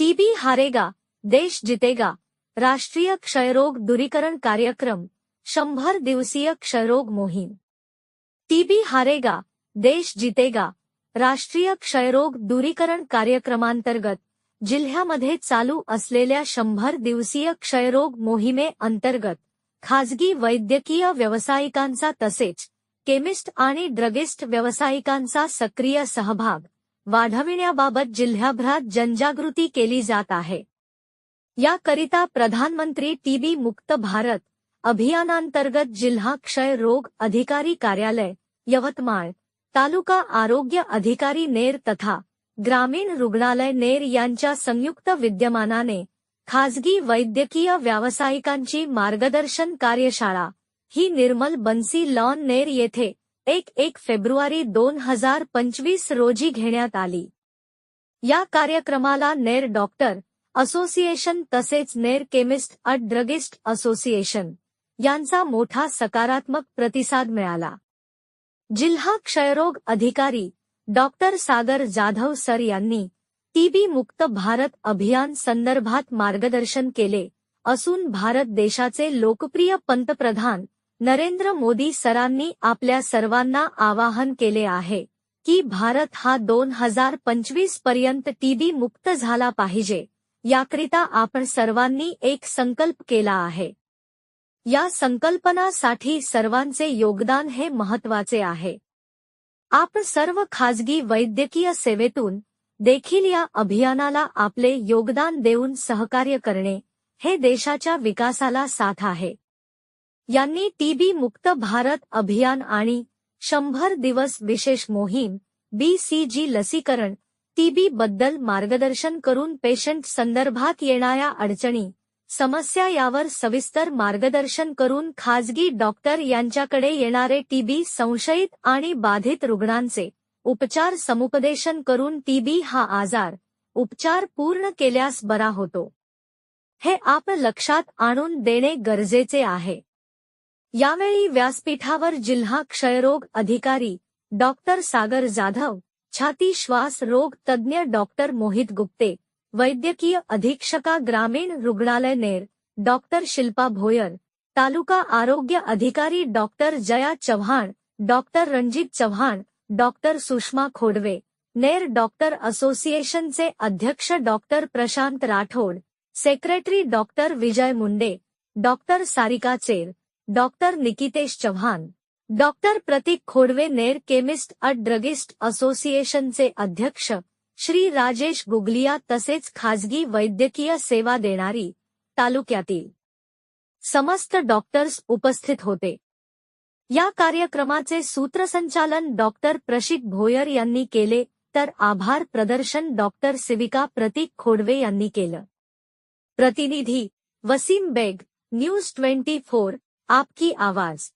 TB हारेगा देश जितेगा राष्ट्रीय क्षयरोग दूरीकरण कार्यक्रम 100 दिवसीय क्षयरोग मोहीम। टीबी हारेगा देश जितेगा राष्ट्रीय क्षयरोग दूरीकरण कार्यक्रमांतर्गत जिल्ह्यामध्ये चालू असलेल्या 100 दिवसीय क्षयरोग मोहिमेअंतर्गत खाजगी वैद्यकीय व्यावसायिकांचा तसेच केमिस्ट आणि ड्रगिस्ट व्यावसायिकांचा सक्रिय सहभाग वाढविण्याबाबत जिल्ह्याभरात जनजागृती केली जात आहे। याकरिता प्रधानमंत्री टीबी मुक्त भारत अभियानांतर्गत जिल्हा क्षय रोग अधिकारी कार्यालय यवतमाळ, तालुका आरोग्य अधिकारी नेर तथा ग्रामीण रुग्णालय नेर यांच्या संयुक्त विद्यमानाने खाजगी वैद्यकीय व्यावसायिकांची मार्गदर्शन कार्यशाळा ही निर्मल बन्सी लॉन नेर येथे 1 फेब्रुवारी 2025 रोजी घेण्यात आली। या कार्यक्रमाला नेर डॉक्टर असोसिएशन तसेच Ner chemist and druggist association यांचा मोठा सकारात्मक प्रतिसाद मिळाला। जिल्हा क्षयरोग अधिकारी डॉक्टर सागर जाधव सर यांनी टीबी मुक्त भारत अभियान संदर्भात मार्गदर्शन केले असून भारत देशाचे लोकप्रिय पंतप्रधान नरेंद्र मोदी सरांनी आपल्या सर्वांना आवाहन केले आहे की भारत हा 2025 पर्यंत टीबी मुक्त झाला पाहिजे। याकरिता आपण सर्वांनी एक संकल्प केला आहे। या संकल्पनासाठी सर्वांचे योगदान हे महत्त्वाचे आहे। आपण सर्व खाजगी वैद्यकीय सेवेतून देखील या अभियानाला आपले योगदान देऊन सहकार्य करणे हे देशाच्या विकासाला साथ आहे। यांनी टीबी मुक्त भारत अभियान आणि 100 दिवस विशेष मोहीम BCG लसीकरण टीबी बद्दल मार्गदर्शन करून पेशंट संदर्भात येणाऱ्या अडचणी समस्या यावर सविस्तर मार्गदर्शन करून खाजगी डॉक्टर यांच्याकडे येणारे टीबी संशयित आणि बाधित रुग्णांचे उपचार समुपदेशन करून टीबी हा आजार उपचार पूर्ण केल्यास बरा होतो हे आपण लक्षात आणून देणे गरजेचे आहे। यावेळी व्यासपीठावर जिल्हा क्षयरोग अधिकारी डॉक्टर सागर जाधव, छाती श्वास रोग तज्ञ डॉक्टर मोहित गुप्ते, वैद्यकीय अधीक्षका ग्रामीण रुग्णालय नेर डॉक्टर शिल्पा भोयर, तालुका आरोग्य अधिकारी doctor Jaya Chavan, doctor Ranjit Chavan, doctor Sushma Khodwe, Ner doctor असोसिएशनचे अध्यक्ष doctor Prashant Rathod, secretary doctor Vijay Munde, doctor Sarika Cher, doctor Nikitesh Chavan, doctor Pratik Khodwe, Ner chemist and druggist असोसिएशनचे अध्यक्ष श्री राजेश गुगलिया तसेच खाजगी वैद्यकीय सेवा देणारी तालुक्यातील समस्त डॉक्टर्स उपस्थित होते। या कार्यक्रमाचे सूत्रसंचालन डॉक्टर प्रशिक भोयर यांनी केले तर आभार प्रदर्शन डॉक्टर सिविका प्रतीक खोडवे यांनी केलं। प्रतिनिधी वसीम बेग, न्यूज 24, आपकी आवाज।